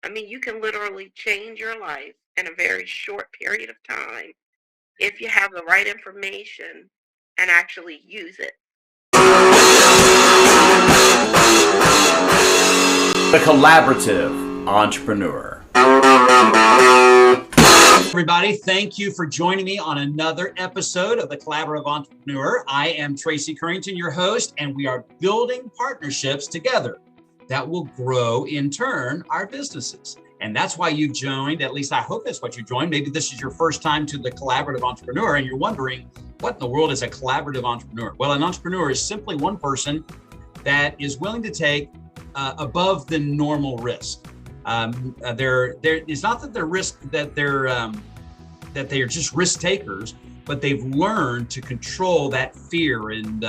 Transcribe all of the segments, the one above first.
I mean, you can literally change your life in a very short period of time if you have the right information and actually use it. The collaborative entrepreneur. Everybody, thank you for joining me on another episode of The Collaborative Entrepreneur. I am Tracy Currington, your host, and we are building partnerships together that will grow, in turn, our businesses. And that's why you've joined, at least I hope that's what you joined. Maybe this is your first time to The Collaborative Entrepreneur, and you're wondering, what in the world is a collaborative entrepreneur? Well, an entrepreneur is simply one person that is willing to take above the normal risk. It's not that they're just risk takers, but they've learned to control that fear, and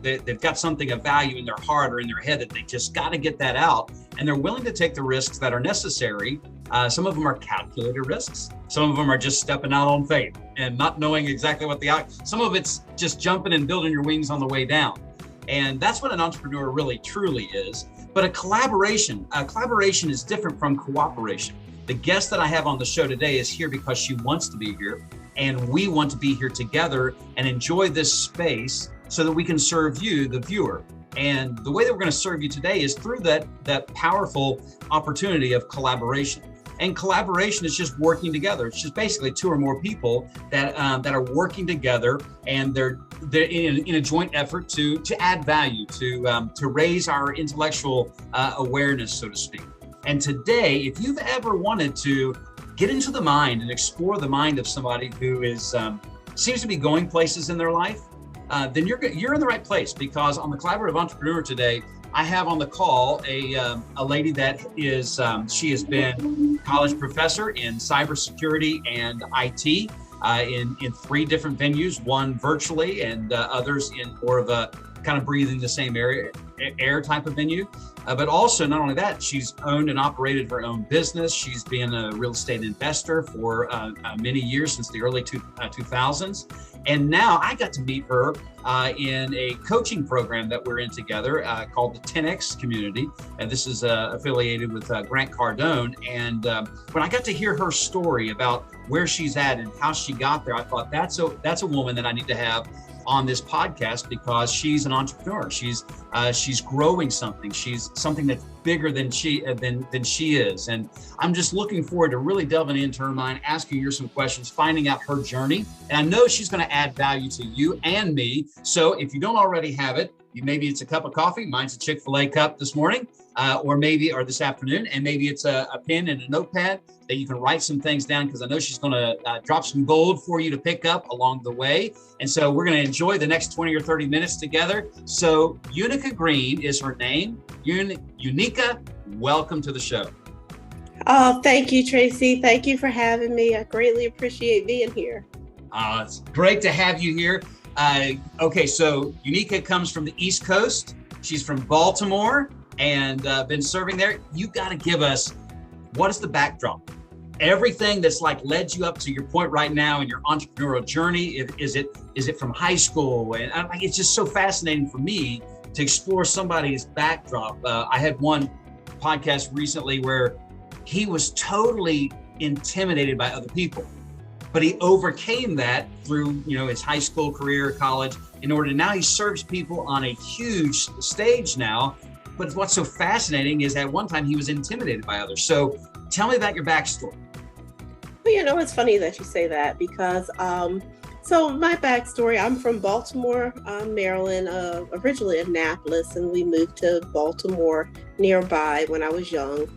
they've got something of value in their heart or in their head that they just got to get that out, and they're willing to take the risks that are necessary. Some of them are calculated risks. Some of them are just stepping out on faith and not knowing exactly what some of it's just jumping and building your wings on the way down. And that's what an entrepreneur really truly is. But a collaboration is different from cooperation. The guest that I have on the show today is here because she wants to be here, and we want to be here together and enjoy this space so that we can serve you, the viewer. And the way that we're going to serve you today is through that powerful opportunity of collaboration. And collaboration is just working together. It's just basically two or more people that are working together, and they're in a joint effort to add value, to raise our intellectual awareness, so to speak. And today, if you've ever wanted to get into the mind and explore the mind of somebody who is seems to be going places in their life, then you're in the right place, because on the Collaborative Entrepreneur today, I have on the call a lady that is, she has been college professor in cybersecurity and IT in 3 different venues, one virtually and others in more of a kind of breathing the same air type of venue. But also, not only that, she's owned and operated her own business. She's been a real estate investor for many years, since the early 2000s. And now I got to meet her in a coaching program that we're in together called the 10X Community. And this is affiliated with Grant Cardone. And when I got to hear her story about where she's at and how she got there, I thought that's a woman that I need to have on this podcast, because she's an entrepreneur. She's growing something. She's something that's bigger than she is. And I'm just looking forward to really delving into her mind, asking her some questions, finding out her journey. And I know she's going to add value to you and me. So if you don't already have it, maybe it's a cup of coffee. Mine's a Chick-fil-A cup this morning, or this afternoon. And maybe it's a pen and a notepad that you can write some things down, because I know she's going to drop some gold for you to pick up along the way. And so we're going to enjoy the next 20 or 30 minutes together. So Unika Green is her name. Unika, welcome to the show. Oh, thank you, Tracy. Thank you for having me. I greatly appreciate being here. It's great to have you here. Okay, so Unika comes from the East Coast. She's from Baltimore and been serving there. You got to give us, what is the backdrop? Everything that's led you up to your point right now in your entrepreneurial journey. Is it from high school? And it's just so fascinating for me to explore somebody's backdrop. I had one podcast recently where he was totally intimidated by other people, but he overcame that through his high school career, college, in order to now he serves people on a huge stage now. But what's so fascinating is at one time he was intimidated by others. So tell me about your backstory. Well, it's funny that you say that, because so my backstory, I'm from Baltimore, Maryland, originally Annapolis, and we moved to Baltimore nearby when I was young.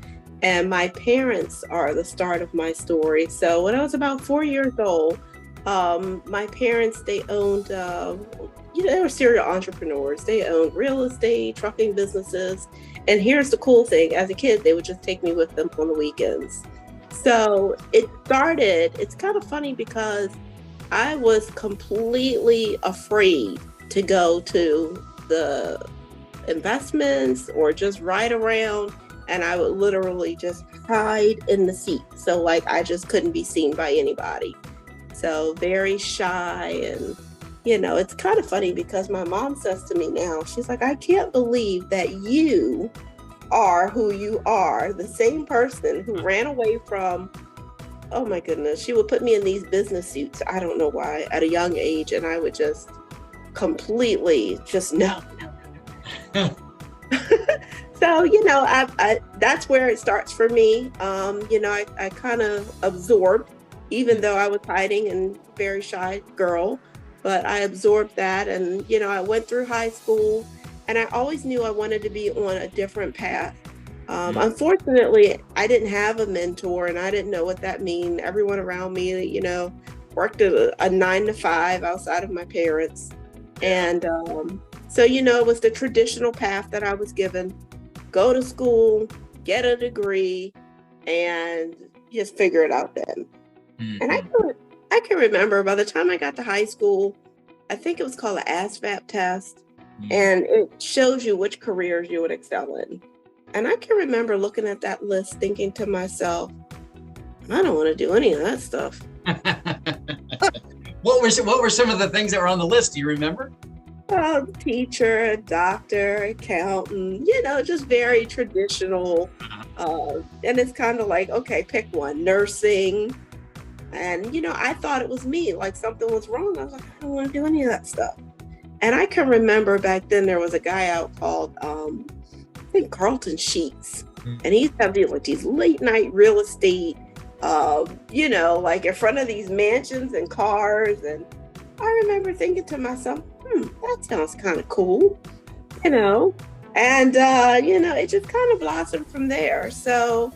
And my parents are the start of my story. So when I was about 4 years old, my parents, they owned, they were serial entrepreneurs. They owned real estate, trucking businesses. And here's the cool thing. As a kid, they would just take me with them on the weekends. So it's kind of funny, because I was completely afraid to go to the investments or just ride around. And I would literally just hide in the seat. So I just couldn't be seen by anybody. So very shy. And, it's kind of funny, because my mom says to me now, she's like, I can't believe that you are who you are, the same person who ran away from, oh my goodness, she would put me in these business suits. I don't know why, at a young age. And I would just completely just no, no, no, no. So, I that's where it starts for me. I kind of absorbed, even though I was hiding and very shy girl, but I absorbed that. And, I went through high school and I always knew I wanted to be on a different path. Unfortunately, I didn't have a mentor and I didn't know what that mean. Everyone around me, worked at a 9 to 5 outside of my parents. And so, it was the traditional path that I was given. Go to school, get a degree, and just figure it out then. Mm-hmm. And I can remember by the time I got to high school, I think it was called an ASVAB test, and it shows you which careers you would excel in. And I can remember looking at that list thinking to myself, I don't want to do any of that stuff. What were some of the things that were on the list? Do you remember? Teacher, doctor, accountant, just very traditional. And it's kind of like, okay, pick one. Nursing. And, I thought it was me, like something was wrong. I was like, I don't want to do any of that stuff. And I can remember back then there was a guy out called, I think Carlton Sheets. And he used to have these late night real estate, like in front of these mansions and cars. And I remember thinking to myself, that sounds kind of cool, and, it just kind of blossomed from there. So,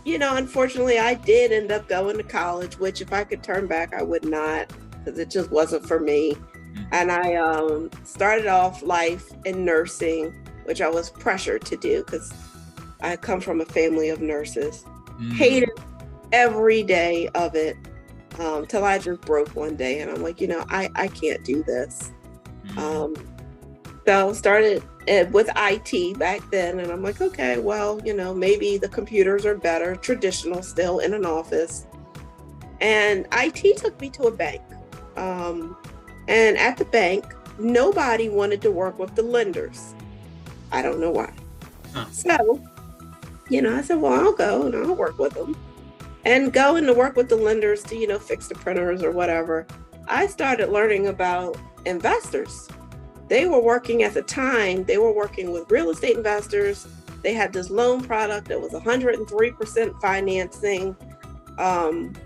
unfortunately, I did end up going to college, which if I could turn back, I would not, because it just wasn't for me. And I started off life in nursing, which I was pressured to do because I come from a family of nurses. Hated every day of it. Till I just broke one day and I'm like, I can't do this. So started with IT back then and I'm like, okay, well, maybe the computers are better, traditional still in an office. And IT took me to a bank. And at the bank, nobody wanted to work with the lenders. I don't know why. So, I said, well, I'll go and I'll work with them. And going to work with the lenders to, fix the printers or whatever, I started learning about investors. They were working at the time, they were working with real estate investors. They had this loan product that was 103% financing,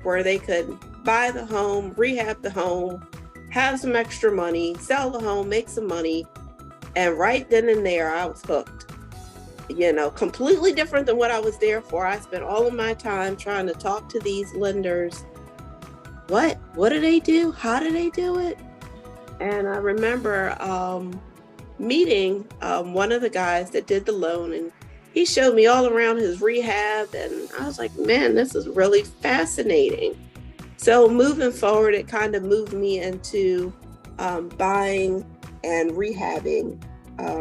where they could buy the home, rehab the home, have some extra money, sell the home, make some money. And right then and there, I was hooked. Completely different than what I was there for. I spent all of my time trying to talk to these lenders. What do they do? How do they do it? And I remember meeting one of the guys that did the loan, and he showed me all around his rehab, and I was like, man, this is really fascinating. So moving forward, it kind of moved me into buying and rehabbing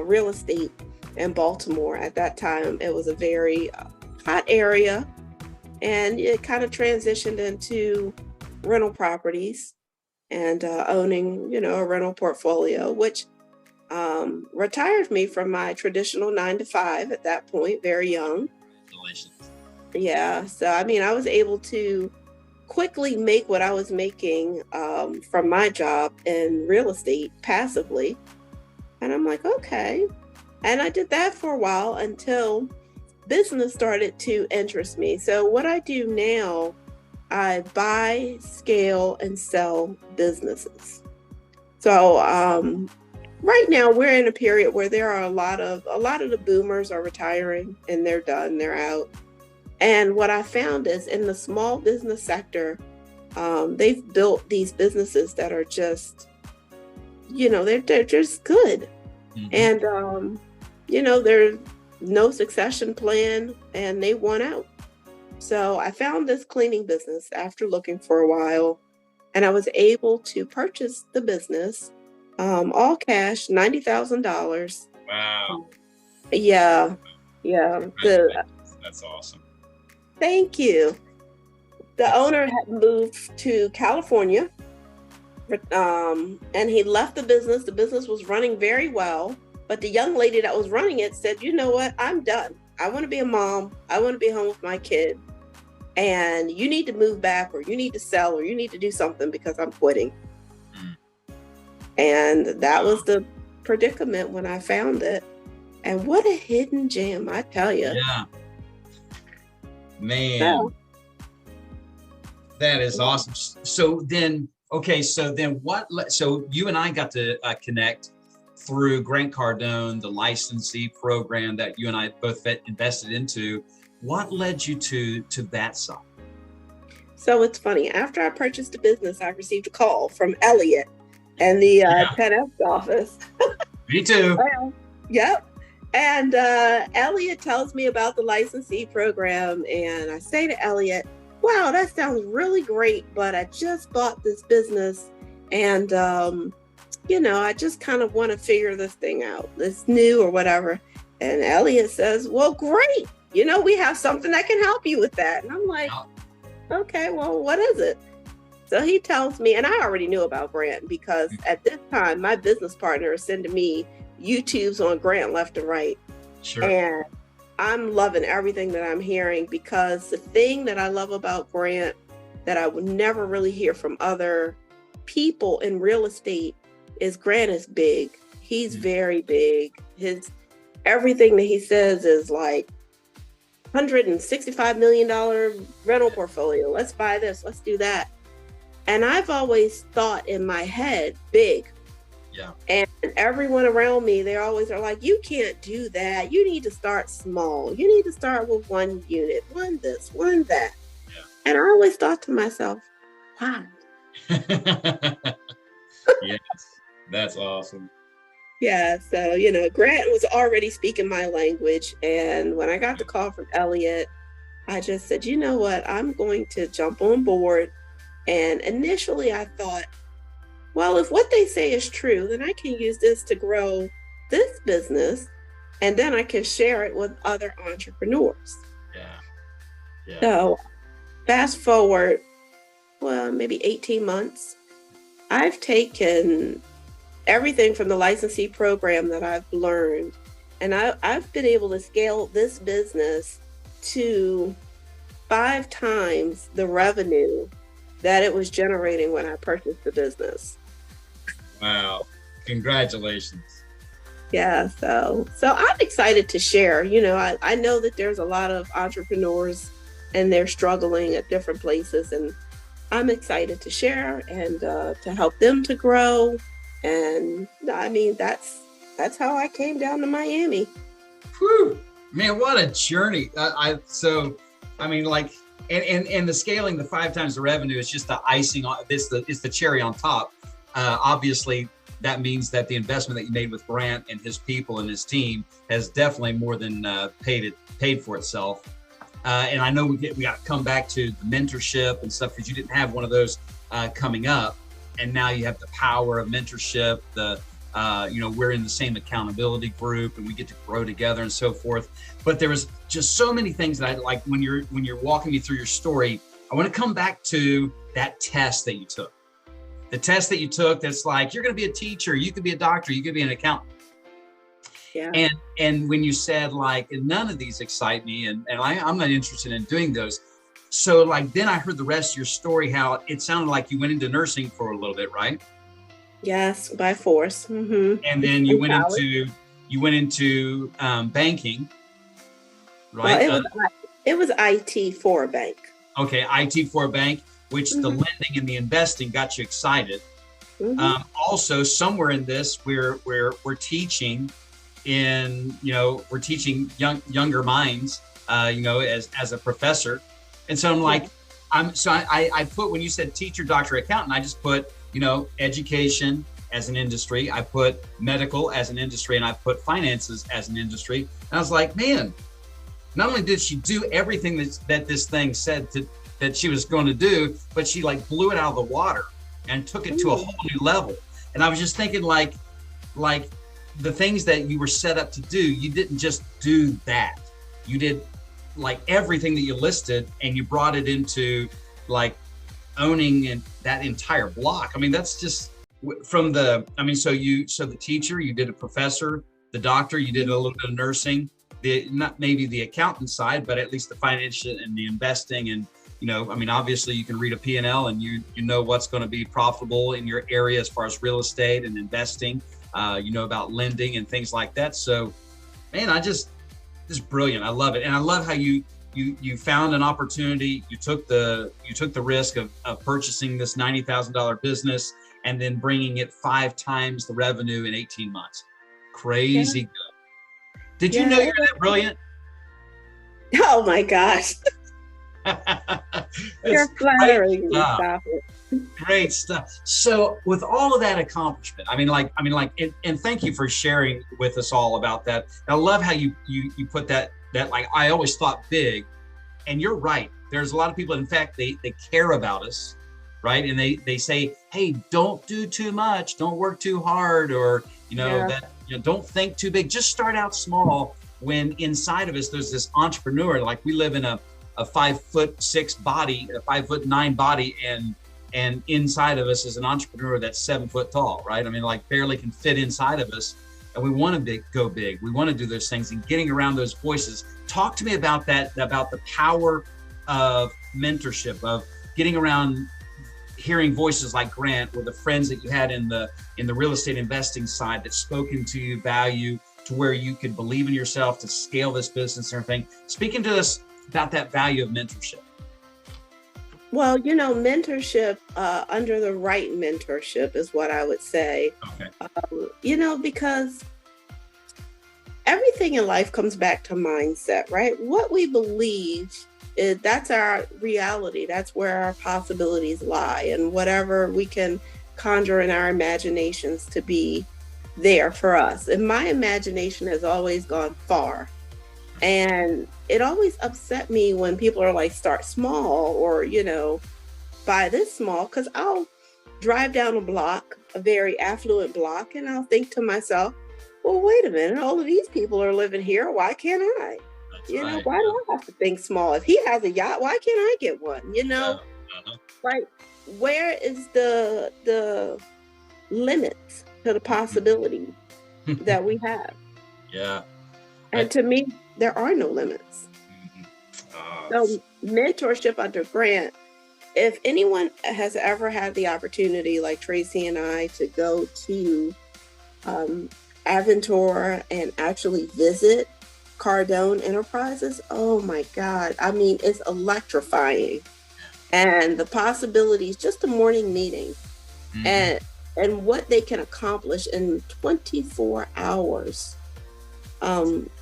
real estate in Baltimore. At that time, it was a very hot area, and it kind of transitioned into rental properties and owning, a rental portfolio, which retired me from my traditional 9 to 5 at that point, very young. Congratulations. Yeah. So, I was able to quickly make what I was making from my job in real estate passively. And I'm like, okay. And I did that for a while until business started to interest me. So what I do now, I buy, scale, and sell businesses. So right now we're in a period where there are a lot of the boomers are retiring and they're done, they're out. And what I found is in the small business sector, they've built these businesses that are just, they're just good. And, there's no succession plan and they won out. So I found this cleaning business after looking for a while, and I was able to purchase the business, all cash, $90,000. Wow. Yeah. That's awesome. Thank you. The owner had moved to California, and he left the business. The business was running very well, But the young lady that was running it said, you know what, I'm done. I want to be a mom. I want to be home with my kid. And you need to move back, or you need to sell, or you need to do something, because I'm quitting. And that was the predicament when I found it. And what a hidden gem, I tell you. Yeah. Man. That is awesome. So then, okay, so then so you and I got to connect through Grant Cardone, the licensee program that you and I both invested into. What led you to that side? So it's funny. After I purchased the business, I received a call from Elliot and the 10X office. Me too. Yep. And Elliot tells me about the licensee program, and I say to Elliot, wow, that sounds really great, but I just bought this business, and I just kind of want to figure this thing out. It's new or whatever. And Elliot says, well, great. We have something that can help you with that. And I'm like, okay, well, what is it? So he tells me, and I already knew about Grant, because at this time, my business partner is sending me YouTubes on Grant left and right. Sure. And I'm loving everything that I'm hearing, because the thing that I love about Grant that I would never really hear from other people in real estate is Grant is big. He's very big. Everything that he says is like $165 million rental portfolio. Let's buy this. Let's do that. And I've always thought in my head, big. Yeah. And everyone around me, they always are like, you can't do that. You need to start small. You need to start with one unit, one this, one that. Yeah. And I always thought to myself, why? Yes, that's awesome. Yeah, so, Grant was already speaking my language. And when I got the call from Elliot, I just said, you know what, I'm going to jump on board. And initially I thought, well, if what they say is true, then I can use this to grow this business, and then I can share it with other entrepreneurs. Yeah. So fast forward, well, maybe 18 months, I've taken everything from the licensee program that I've learned, and I've been able to scale this business to 5 times the revenue that it was generating when I purchased the business. Wow. Congratulations. Yeah, so I'm excited to share. I know that there's a lot of entrepreneurs and they're struggling at different places, and I'm excited to share and to help them to grow. And I mean, that's how I came down to Miami. Whew. Man, what a journey. And the scaling, the 5 times the revenue is just the icing on this. It's the cherry on top. Obviously, that means that the investment that you made with Grant and his people and his team has definitely more than paid for itself. And I know we got to come back to the mentorship and stuff, because you didn't have one of those coming up, and now you have the power of mentorship. We're in the same accountability group, and we get to grow together and so forth. But there was just so many things that I like when you're walking me through your story. I want to come back to that test that you took. The test that you took, that's like, you're going to be a teacher, you could be a doctor, you could be an accountant. Yeah. And when you said, like, none of these excite me, and I'm not interested in doing those. So then I heard the rest of your story, how it sounded like you went into nursing for a little bit, right? Yes, by force. Mm-hmm. And then you went into banking, right? Well, it was IT for a bank. Okay, IT for a bank, which the lending and the investing got you excited. Mm-hmm. Also, somewhere in this, we're teaching we're teaching younger minds, as a professor. And so I'm like, I put, when you said teacher, doctor, accountant, I just put, education as an industry. I put medical as an industry, and I put finances as an industry. And I was like, man, not only did she do everything that this thing said that she was going to do, but she blew it out of the water and took it to a whole new level. And I was just thinking, like the things that you were set up to do, you didn't just do that. You did everything that you listed, and you brought it into owning that entire block. I mean, that's just from the, so the teacher, you did a professor, the doctor, you did a little bit of nursing, not maybe the accountant side, but at least the financial and the investing. And, I mean, obviously you can read a P&L and you know what's going to be profitable in your area as far as real estate and investing, about lending and things like that. So, man, this is brilliant. I love it. And I love how you found an opportunity. You took the risk of purchasing this $90,000 business and then bringing it 5 times the revenue in 18 months. Crazy good. Did you know you're that brilliant? Oh my gosh. You're flattering me. Stop it. Great stuff. So with all of that accomplishment, and thank you for sharing with us all about that. I love how you put that like, I always thought big, and you're right. There's a lot of people, in fact, they care about us, right? And they say, hey, don't do too much, don't work too hard, or don't think too big. Just start out small. When inside of us there's this entrepreneur, like we live in a 5'6" body, a 5'9" body, and inside of us is an entrepreneur that's 7 foot tall, right? I mean, like barely can fit inside of us. And we want to go big. We want to do those things, and getting around those voices. Talk to me about that, about the power of mentorship, of getting around, hearing voices like Grant, or the friends that you had in the real estate investing side that spoke into you, value, to where you could believe in yourself to scale this business and everything. Speaking to us about that value of mentorship. Well, mentorship, under the right mentorship is what I would say. Okay. Because everything in life comes back to mindset, right? What we believe, that's our reality. That's where our possibilities lie, and whatever we can conjure in our imaginations to be there for us. And my imagination has always gone far. And it always upset me when people are like, start small, or, buy this small, because I'll drive down a block, a very affluent block, and I'll think to myself, well, wait a minute, all of these people are living here. Why can't I? Right. Why do I have to think small? If he has a yacht, why can't I get one? Like, where is the limits to the possibility that we have? Yeah. And to me, there are no limits. So mentorship under Grant, if anyone has ever had the opportunity, like Tracy and I, to go to Aventura and actually visit Cardone Enterprises, oh my God. I mean, it's electrifying. And the possibilities, just a morning meeting, and what they can accomplish in 24 hours,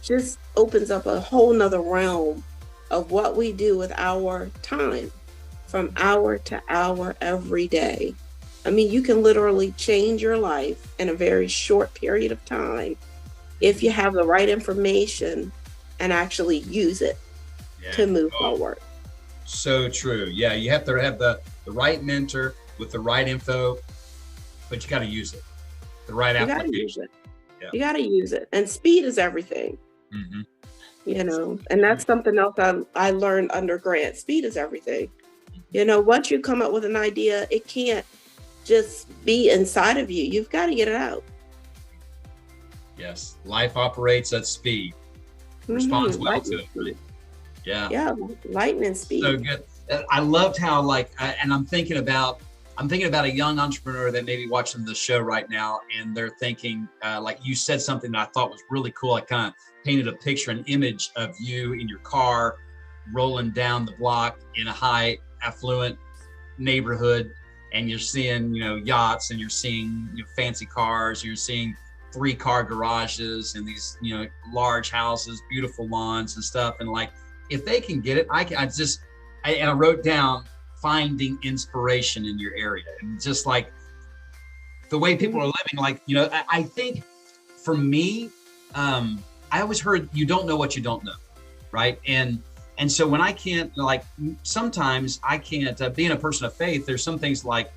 just opens up a whole nother realm of what we do with our time, from hour to hour every day. I mean, you can literally change your life in a very short period of time if you have the right information and actually use it to move forward. So true. Yeah, you have to have the right mentor with the right info, but you got to use it. The right application. You got to use it. Yeah. You got to use it. And speed is everything. And that's something else I learned under Grant. Speed is everything. Once you come up with an idea, it can't just be inside of you. You've got to get it out. Yes. Life operates at speed. Responds well to it. Right? Yeah. Yeah. Lightning speed. So good. I loved how, and I'm thinking about a young entrepreneur that may be watching the show right now, and they're thinking, like you said something that I thought was really cool. I kind of painted a picture, an image of you in your car rolling down the block in a high affluent neighborhood, and you're seeing, yachts, and you're seeing fancy cars, you're seeing 3-car garages and these, large houses, beautiful lawns and stuff. And like, if they can get it, I wrote down finding inspiration in your area, and just like the way people are living, like, I think for me, I always heard you don't know what you don't know, right? And so when I can't, like, sometimes I can't, being a person of faith, there's some things like,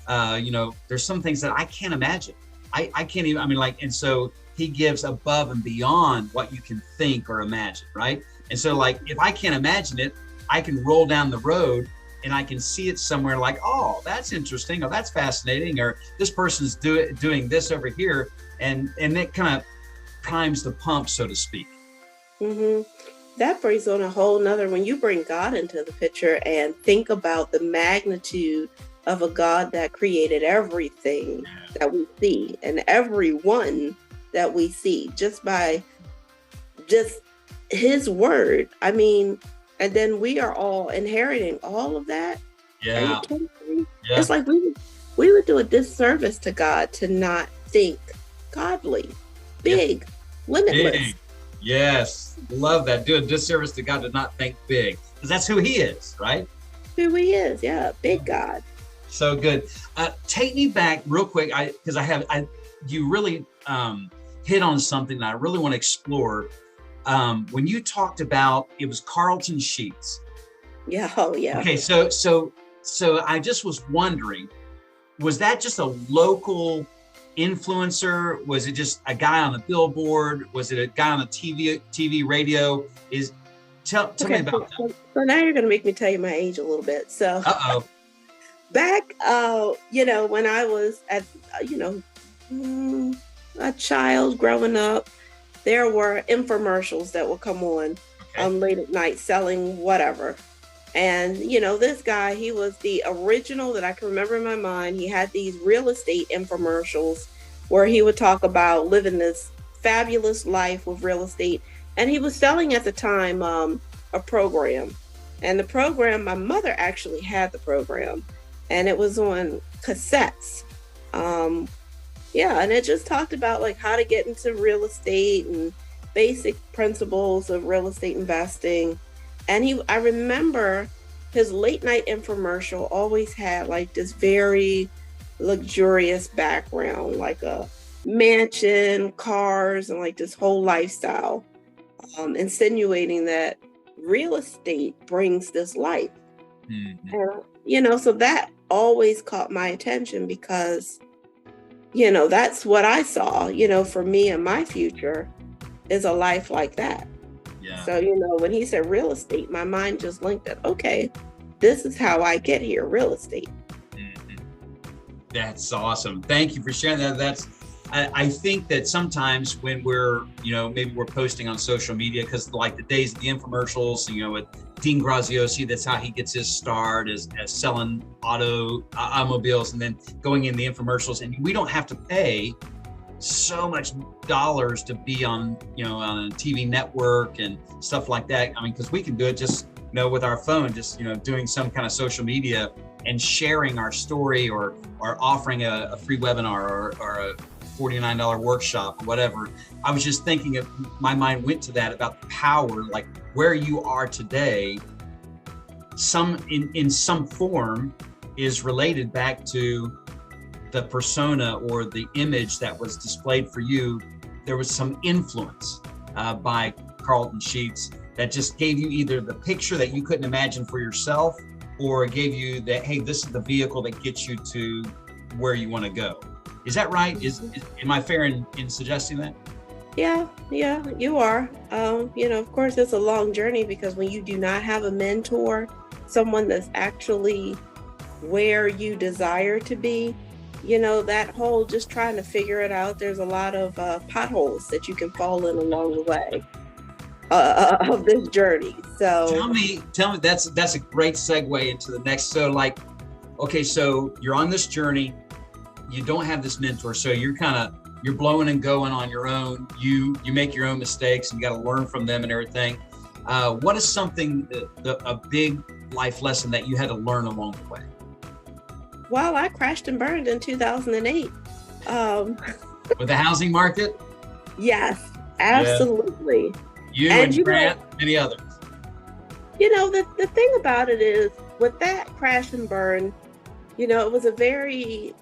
there's some things that I can't imagine. I can't even, and so he gives above and beyond what you can think or imagine, right? And so, like, if I can't imagine it, I can roll down the road and I can see it somewhere, like, oh, that's interesting, or that's fascinating, or this person's doing this over here, and it kind of primes the pump, so to speak. hmm That brings on a whole nother, when you bring God into the picture and think about the magnitude of a God that created everything that we see and everyone that we see just by just his word. I mean, and then we are all inheriting all of that. Are you Yeah. kidding me? Yeah. It's like we would do a disservice to God to not think godly, Yeah. big, limitless. Big. Yes. Love that. Do a disservice to God to not think big, because that's who he is, right? Who he is, yeah, big God. So good. Take me back real quick, because you really hit on something that I really want to explore. When you talked about, it was Carlton Sheets. Yeah, oh yeah. Okay, so I just was wondering, was that just a local influencer? Was it just a guy on a billboard? Was it a guy on the TV, radio? Tell me about that. So now you're going to make me tell you my age a little bit. So back, when I was a child growing up, there were infomercials that would come on late at night selling whatever. And, this guy, he was the original that I can remember in my mind. He had these real estate infomercials where he would talk about living this fabulous life with real estate. And he was selling at the time a program. And the program, my mother actually had the program. And it was on cassettes. And it just talked about like how to get into real estate and basic principles of real estate investing. And I remember his late night infomercial always had like this very luxurious background, like a mansion, cars, and like this whole lifestyle, insinuating that real estate brings this life. Mm-hmm. And, so that always caught my attention because, that's what I saw, for me and my future is a life like that. Yeah. So, when he said real estate, my mind just linked that, okay, this is how I get here, real estate. Mm-hmm. That's awesome. Thank you for sharing that. I think that sometimes when we're, maybe we're posting on social media, because like the days of the infomercials, with Dean Graziosi, that's how he gets his start as selling automobiles and then going in the infomercials. And we don't have to pay so much dollars to be on, on a TV network and stuff like that. I mean, because we can do it just, with our phone, just, doing some kind of social media and sharing our story or offering a free webinar or a $49 workshop or whatever. I was just thinking my mind went to that about the power, like where you are today, in some form is related back to the persona or the image that was displayed for you. There was some influence by Carlton Sheets that just gave you either the picture that you couldn't imagine for yourself, or it gave you that, hey, this is the vehicle that gets you to where you want to go. Is that right? Am I fair in suggesting that? Yeah, you are. Of course, it's a long journey because when you do not have a mentor, someone that's actually where you desire to be, that whole just trying to figure it out, there's a lot of potholes that you can fall in along the way of this journey. So tell me, that's a great segue into the next. So like, okay, so you're on this journey, you don't have this mentor, so you're blowing and going on your own. You make your own mistakes and you got to learn from them and everything. What is something, a big life lesson that you had to learn along the way? Well, I crashed and burned in 2008. With the housing market? Yes, absolutely. Yeah. You and Grant, many others. The thing about it is, with that crash and burn, it was a very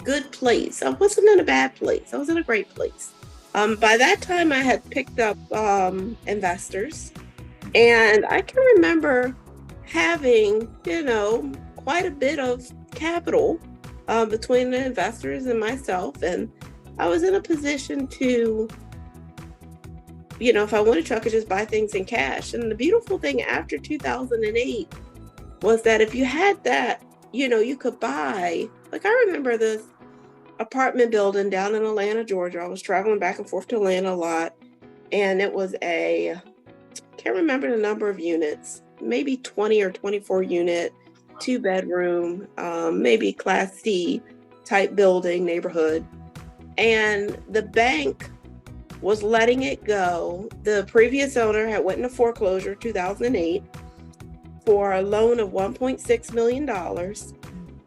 good place. I wasn't in a bad place. I was in a great place. By that time, I had picked up investors, and I can remember having, quite a bit of capital between the investors and myself, and I was in a position to, if I wanted to, I could just buy things in cash. And the beautiful thing after 2008 was that if you had that, you could buy, like I remember this apartment building down in Atlanta, Georgia. I was traveling back and forth to Atlanta a lot. And it was can't remember the number of units, maybe 20 or 24 unit, 2-bedroom, maybe Class C type building neighborhood. And the bank was letting it go. The previous owner had went into foreclosure 2008 for a loan of $1.6 million.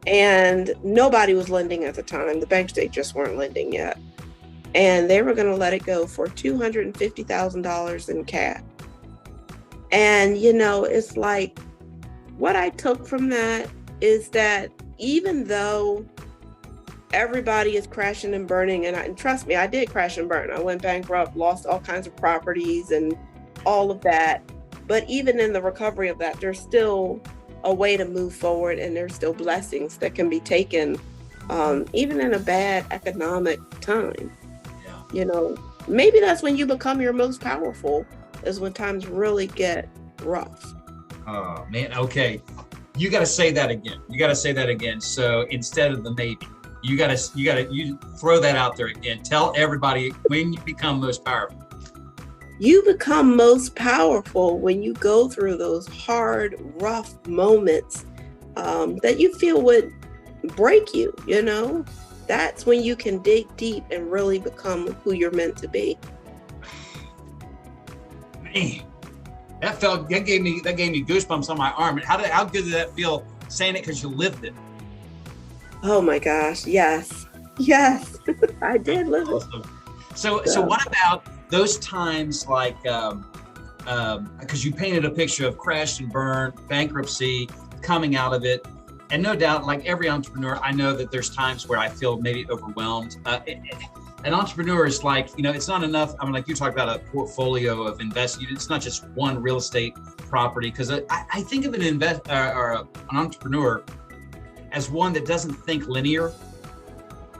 And nobody was lending at the time. The banks, they just weren't lending yet. And they were going to let it go for $250,000 in cash. And, it's like, what I took from that is that even though everybody is crashing and burning, and trust me, I did crash and burn. I went bankrupt, lost all kinds of properties and all of that. But even in the recovery of that, there's still a way to move forward, and there's still blessings that can be taken, even in a bad economic time. Maybe that's when you become your most powerful, is when times really get rough. Oh man, okay. You got to say that again. So instead of the maybe, you throw that out there again. Tell everybody when you become most powerful. You become most powerful when you go through those hard, rough moments that you feel would break you, That's when you can dig deep and really become who you're meant to be. Man, that gave me goosebumps on my arm. How good did that feel saying it because you lived it? Oh my gosh, yes, I did live it. So what about those times like because you painted a picture of crash and burn, bankruptcy, coming out of it. And no doubt, like every entrepreneur, I know that there's times where I feel maybe overwhelmed. An entrepreneur is like, it's not enough. I mean, like you talked about a portfolio of investment. It's not just one real estate property. Because I think of an entrepreneur as one that doesn't think linear.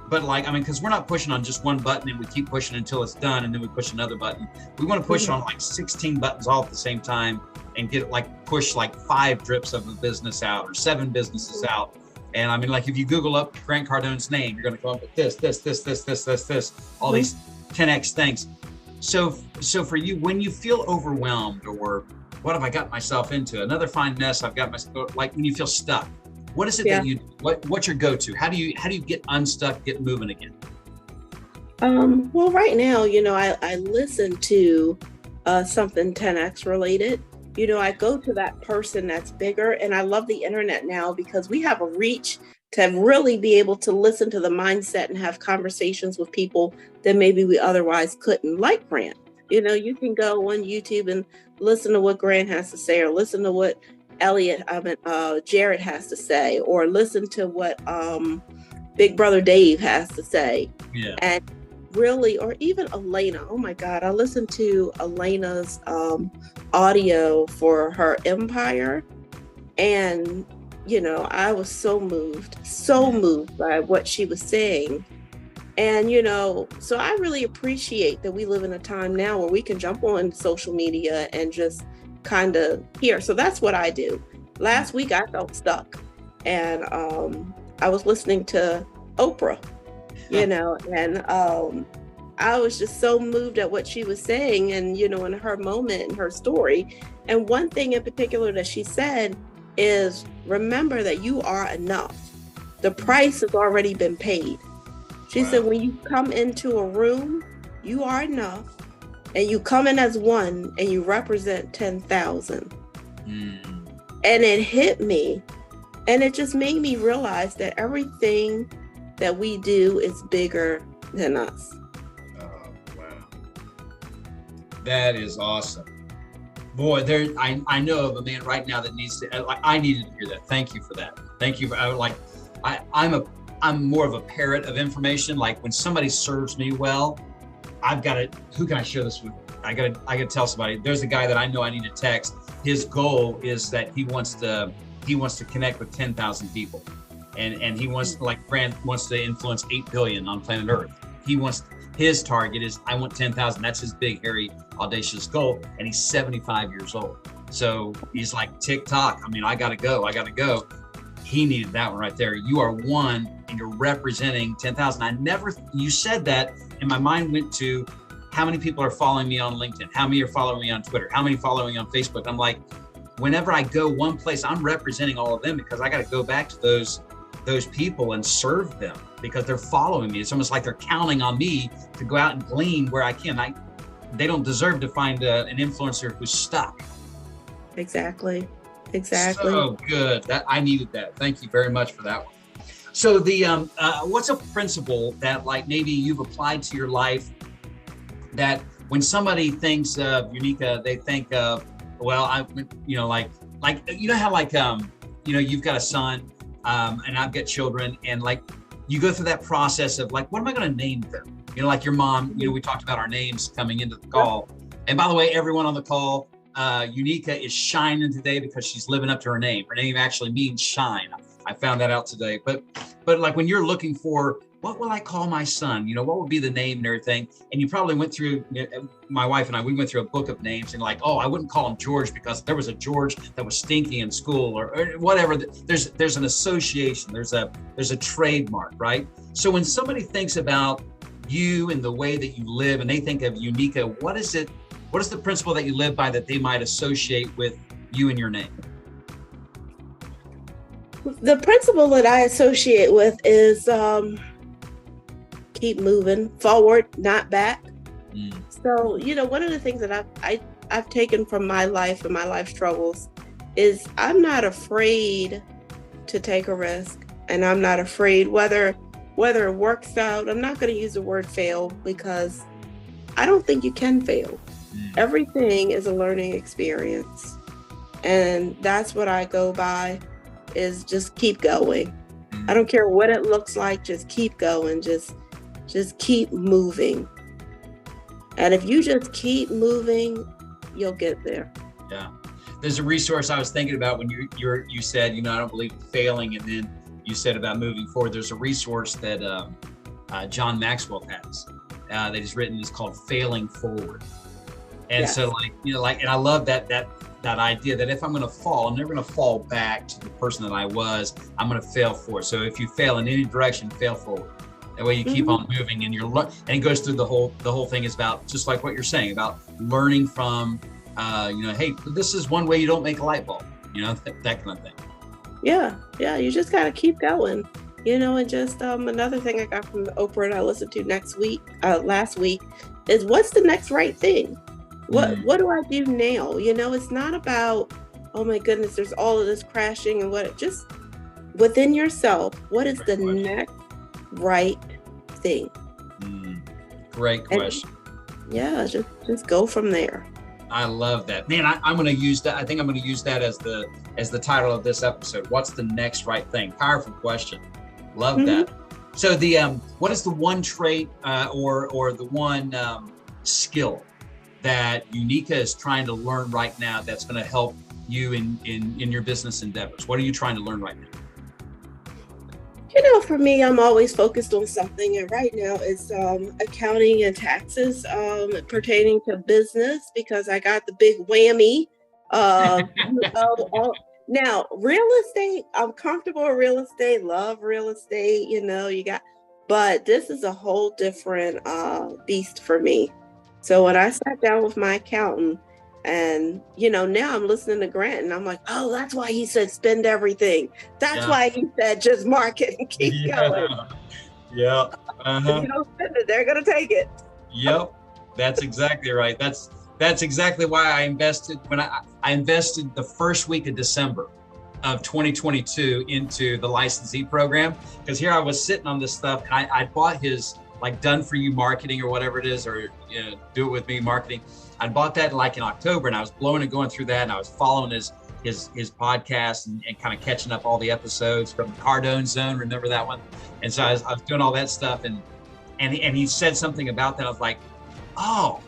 But because we're not pushing on just one button and we keep pushing until it's done, and then we push another button. We want to push on like 16 buttons all at the same time, and push 5 drips of a business out or 7 businesses out. And if you Google up Grant Cardone's name, you're going to come up with this, all these 10x things. So for you, when you feel overwhelmed, or what have I got myself into? Another fine mess I've got myself, when you feel stuck, what is it that you, what's your go-to? How do you get unstuck, get moving again? Well, right now, I listen to something 10x related. I go to that person that's bigger, and I love the internet now because we have a reach to really be able to listen to the mindset and have conversations with people that maybe we otherwise couldn't, like Grant. You can go on YouTube and listen to what Grant has to say, or listen to what Jared has to say, or listen to what Big Brother Dave has to say. Yeah. And really, or even Elena. Oh my God, I listened to Elena's audio for her empire, and I was so moved by what she was saying. And so I really appreciate that we live in a time now where we can jump on social media and just kind of hear. So that's what I do. Last week I felt stuck, and I was listening to Oprah, and I was just so moved at what she was saying, and in her moment and her story. And one thing in particular that she said is, remember that you are enough. The price has already been paid. She said, when you come into a room, you are enough, and you come in as one, and you represent 10,000. And it hit me, and it just made me realize that everything that we do is bigger than us. That is awesome. Boy, I know of a man right now that needs to, I needed to hear that. Thank you for that. Thank you. I'm more of a parrot of information. Like when somebody serves me well, I've got to, who can I share this with? I got to tell somebody. There's a guy that I know I need to text. His goal is that he wants to connect with 10,000 people. And he wants, like Grant wants to influence 8 billion on planet Earth. His target is, I want 10,000. That's his big, hairy, audacious goal. And he's 75 years old. So he's like, TikTok. I mean, I got to go. he needed that one right there. You are one and you're representing 10,000. You said that and my mind went to how many people are following me on LinkedIn? How many are following me on Twitter? How many following me on Facebook? I'm like, whenever I go one place, I'm representing all of them because I got to go back to those people and serve them because they're following me. It's almost like they're counting on me to go out and glean where I can. They don't deserve to find an influencer who's stuck. Exactly. So good. That I needed that. Thank you very much for that one. So what's a principle that like maybe you've applied to your life that when somebody thinks of Unika, they think of, well, like you know how like you've got a son and I've got children, and like you go through that process of like, what am I going to name them? Like your mom, we talked about our names coming into the call. And by the way, everyone on the call, Unika is shining today because she's living up to her name. Her name actually means shine. I found that out today. But like when you're looking for, what will I call my son? What would be the name and everything? And you probably went through, my wife and I, we went through a book of names and like, oh, I wouldn't call him George because there was a George that was stinky in school or whatever. There's an association, there's a trademark, right? So when somebody thinks about you and the way that you live and they think of Unika, what is the principle that you live by that they might associate with you and your name? The principle that I associate with is keep moving forward, not back. So, one of the things that I've taken from my life and my life struggles is I'm not afraid to take a risk, and I'm not afraid whether it works out. I'm not going to use the word fail because I don't think you can fail. Everything is a learning experience, and that's what I go by, is just keep going. I don't care what it looks like, just keep going, just keep moving. And if you just keep moving, you'll get there. Yeah. There's a resource I was thinking about when you said, I don't believe in failing, and then you said about moving forward. There's a resource that John Maxwell has that he's written. It's called Failing Forward. And yes. So and I love that idea that if I'm going to fall, I'm never going to fall back to the person that I was. I'm going to fail forward. So if you fail in any direction, fail forward. That way you keep on moving, and and it goes through the whole thing is about just like what you're saying about learning from, hey, this is one way you don't make a light bulb, that kind of thing. Yeah. You just got to keep going, and just another thing I got from Oprah and I listened to last week is what's the next right thing? What do I do now? It's not about, oh my goodness, there's all of this crashing and just within yourself, what is the next right thing? Great question. And, just go from there. I love that, man. I'm going to use that. I think I'm going to use that as the title of this episode. What's the next right thing? Powerful question. Love that. So what is the one trait or the one skill that Unika is trying to learn right now that's going to help you in your business endeavors? What are you trying to learn right now? For me, I'm always focused on something, and right now it's accounting and taxes pertaining to business because I got the big whammy. Now, real estate, I'm comfortable with real estate, love real estate, but this is a whole different beast for me. So when I sat down with my accountant and, now I'm listening to Grant and I'm like, oh, that's why he said spend everything. That's why he said just market and keep going. Yeah. If you don't spend it, they're going to take it. Yep. That's exactly right. That's exactly why I invested when I invested the first week of December of 2022 into the licensee program, because here I was sitting on this stuff and I bought his like done for you marketing or whatever it is, or do it with me marketing. I bought that like in October and I was blowing and going through that, and I was following his podcast and kind of catching up all the episodes from the Cardone Zone. Remember that one? And so I was doing all that stuff, and he said something about that. I was like, oh,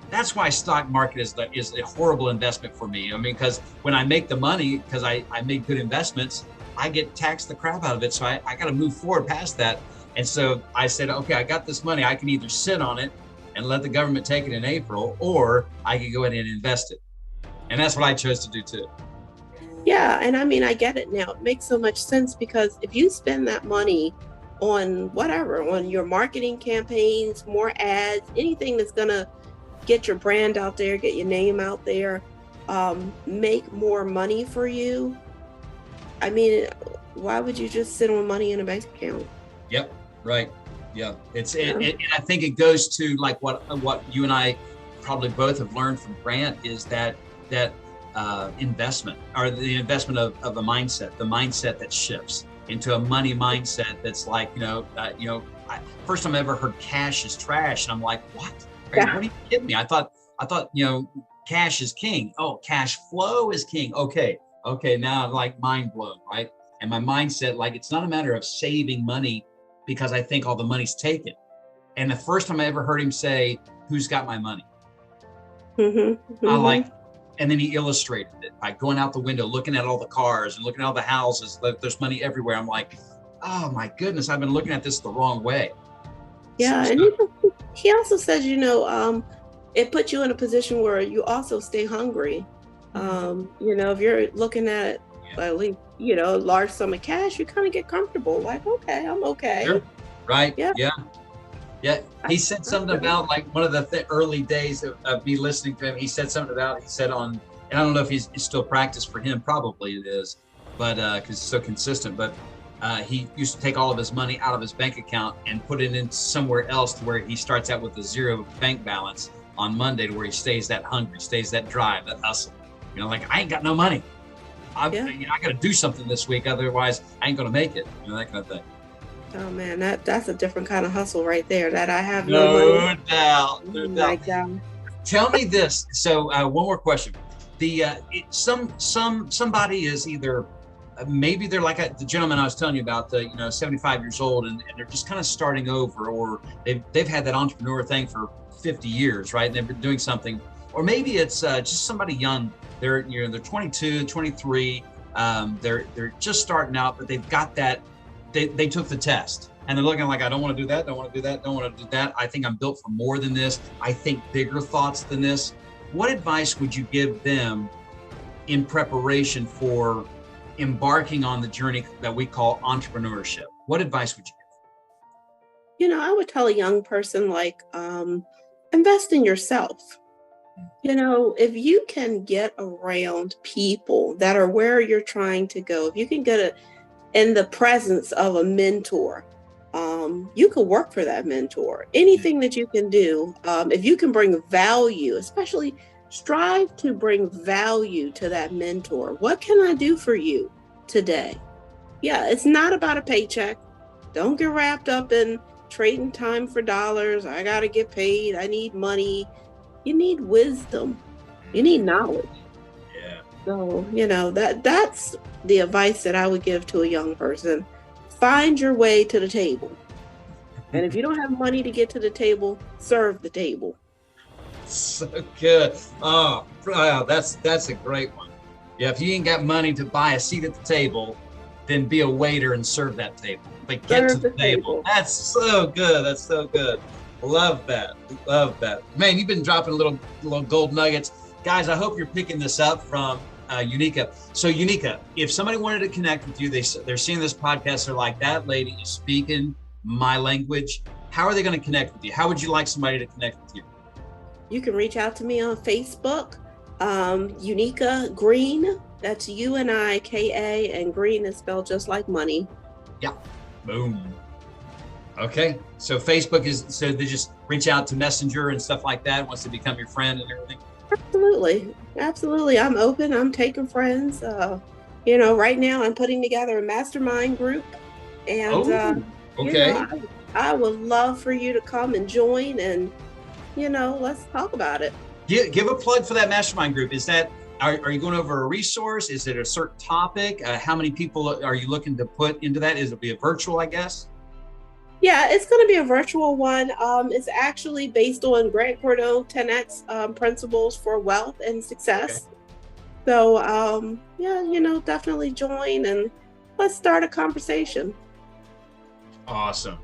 that's why stock market is a horrible investment for me. I mean, because when I make the money, because I make good investments, I get taxed the crap out of it. So I got to move forward past that. And so I said, okay, I got this money. I can either sit on it and let the government take it in April, or I can go ahead and invest it. And that's what I chose to do too. Yeah, and I mean, I get it now. It makes so much sense because if you spend that money on whatever, on your marketing campaigns, more ads, anything that's gonna get your brand out there, get your name out there, make more money for you. I mean, why would you just sit on money in a bank account? Yep. Right. Yeah. Yeah. And I think it goes to like what you and I probably both have learned from Grant is that investment or the investment of a mindset, the mindset that shifts into a money mindset that's like, first time I ever heard cash is trash. And I'm like, what? What Yeah. are you kidding me? I thought, cash is king. Oh, cash flow is king. Okay. Now I'm like mind blown, right? And my mindset, like, it's not a matter of saving money because I think all the money's taken. And the first time I ever heard him say, who's got my money? Mm-hmm. I Mm-hmm. like, and then he illustrated it by going out the window, looking at all the cars and looking at all the houses. There's money everywhere. I'm like, oh my goodness, I've been looking at this the wrong way. Yeah, and he also says, it puts you in a position where you also stay hungry. If you're looking at Yeah. at least, a large sum of cash, you kind of get comfortable. Like, okay, I'm okay. Sure. Right. Yeah. Yeah. Yeah. He I- said something about like one of the early days of me listening to him. He said something about, he said on, and I don't know if it's still practice for him. Probably it is, but because it's so consistent, but he used to take all of his money out of his bank account and put it in somewhere else to where he starts out with a zero bank balance on Monday to where he stays that hungry, stays that drive, that hustle. Like I ain't got no money. I got to do something this week. Otherwise I ain't going to make it. That kind of thing. Oh man, that's a different kind of hustle right there. That I have no money. No doubt. Tell me this. So one more question. Somebody is either maybe they're like the gentleman I was telling you about, 75 years old, and they're just kind of starting over, or they've had that entrepreneur thing for 50 years, right? And they've been doing something, or maybe it's just somebody young. They're 22, 23. They're just starting out, but they've got that. They took the test and they're looking like, I don't want to do that. Don't want to do that. Don't want to do that. I think I'm built for more than this. I think bigger thoughts than this. What advice would you give them in preparation for embarking on the journey that we call entrepreneurship? What advice would you give? I would tell a young person invest in yourself. If you can get around people that are where you're trying to go, if you can get in the presence of a mentor, you can work for that mentor. Anything that you can do, if you can bring value, especially strive to bring value to that mentor. What can I do for you today? Yeah, it's not about a paycheck. Don't get wrapped up in trading time for dollars. I got to get paid. I need money. You need wisdom. You need knowledge. Yeah. So, that's the advice that I would give to a young person. Find your way to the table. And if you don't have money to get to the table, serve the table. So good. Oh, wow, that's a great one. Yeah, if you ain't got money to buy a seat at the table, then be a waiter and serve that table. But get to the table. That's so good. That's so good. Love that. Love that. Man, you've been dropping little gold nuggets. Guys, I hope you're picking this up from Unika. So Unika, if somebody wanted to connect with you, they're seeing this podcast, they're like, that lady is speaking my language. How are they going to connect with you? How would you like somebody to connect with you? You can reach out to me on Facebook, Unika Green. That's Unika, and Green is spelled just like money. Yeah. Boom. Okay. So Facebook so they just reach out to Messenger and stuff like that once they become your friend and everything? Absolutely. I'm open. I'm taking friends. Right now I'm putting together a mastermind group, and okay. I would love for you to come and join, and let's talk about it. Give a plug for that mastermind group. Is that are you going over a resource? Is it a certain topic? How many people are you looking to put into that? It'll be a virtual, I guess? Yeah, it's going to be a virtual one. It's actually based on Grant Cardone 10X principles for wealth and success. Okay. So, definitely join and let's start a conversation. Awesome.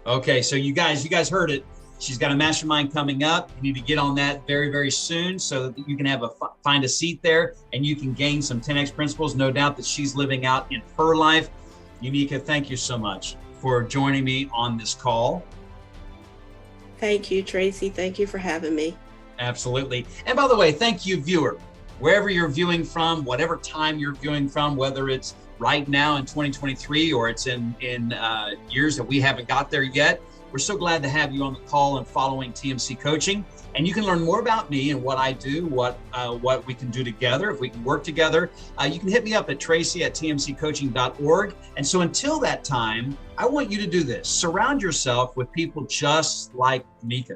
Okay, so you guys heard it. She's got a mastermind coming up. You need to get on that very, very soon so that you can find a seat there and you can gain some 10X principles. No doubt that she's living out in her life. Unika, thank you so much for joining me on this call. Thank you, Tracy. Thank you for having me. Absolutely. And by the way, thank you, viewer. Wherever you're viewing from, whatever time you're viewing from, whether it's right now in 2023 or it's in years that we haven't got there yet, we're so glad to have you on the call and following TMC Coaching. And you can learn more about me and what I do, what we can do together, if we can work together. You can hit me up at tracy@tmccoaching.org. And so until that time, I want you to do this. Surround yourself with people just like Unika.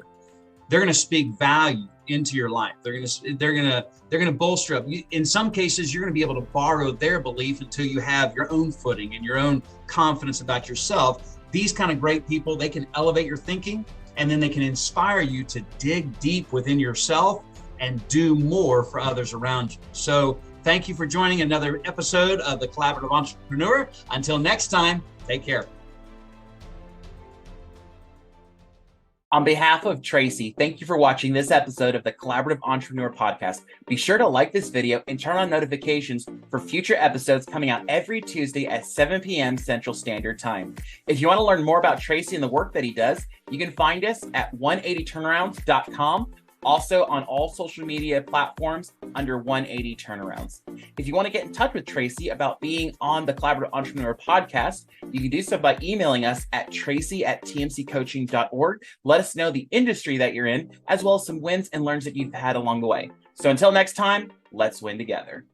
They're going to speak value into your life. They're going to bolster up. In some cases, you're going to be able to borrow their belief until you have your own footing and your own confidence about yourself. These kind of great people, they can elevate your thinking, and then they can inspire you to dig deep within yourself and do more for others around you. So thank you for joining another episode of The Collaborative Entrepreneur. Until next time, take care. On behalf of Tracy, thank you for watching this episode of the Collaborative Entrepreneur Podcast. Be sure to like this video and turn on notifications for future episodes coming out every Tuesday at 7 p.m. Central Standard Time. If you want to learn more about Tracy and the work that he does, you can find us at 180turnarounds.com. Also on all social media platforms under 180 Turnarounds. If you want to get in touch with Tracy about being on the Collaborative Entrepreneur Podcast, you can do so by emailing us at tracy@tmccoaching.org. Let us know the industry that you're in, as well as some wins and learns that you've had along the way. So until next time, let's win together.